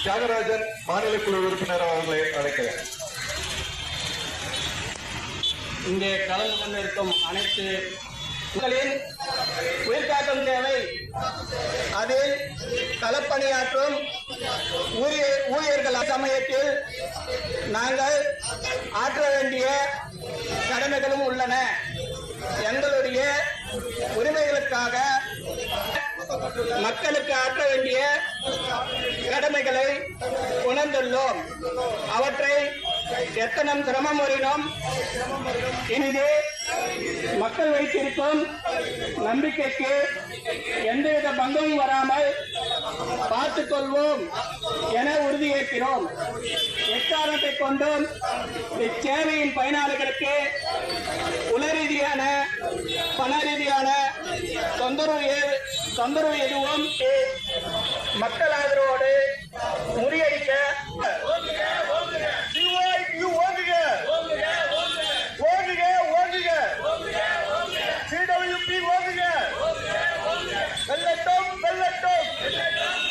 தியாகராஜன் மாநில குழு உறுப்பினர் அவர்களை அழைக்கிறேன். இங்கே கலந்து கொண்டிருக்கும் அனைத்து மக்களின் உயிர்காக்கும் தேவை. அதில் களப்பணியாற்றும் ஊழியர்கள் சமயத்தில் நாங்கள் ஆற்ற வேண்டிய கடமைகளும் உள்ளன. எங்களுடைய உரிமைகளுக்காக மக்களுக்கு ஆற்ற வேண்டிய கடமைகளை உணர்ந்துள்ளோம். அவற்றை எத்தனை சிரமம் வரினும் இனிது மக்கள் வைத்திருக்கும் நம்பிக்கைக்கு எந்தவித பங்கமும் வராமல் பார்த்துக் கொள்வோம் என உறுதியேற்கிறோம். எக்காரணத்தை கொண்டும் இச்சேவையின் பயனாளிகளுக்கு உள ரீதியான பண ரீதியான தொந்தரவு எதுவும் மக்கள் ஆதரவோடு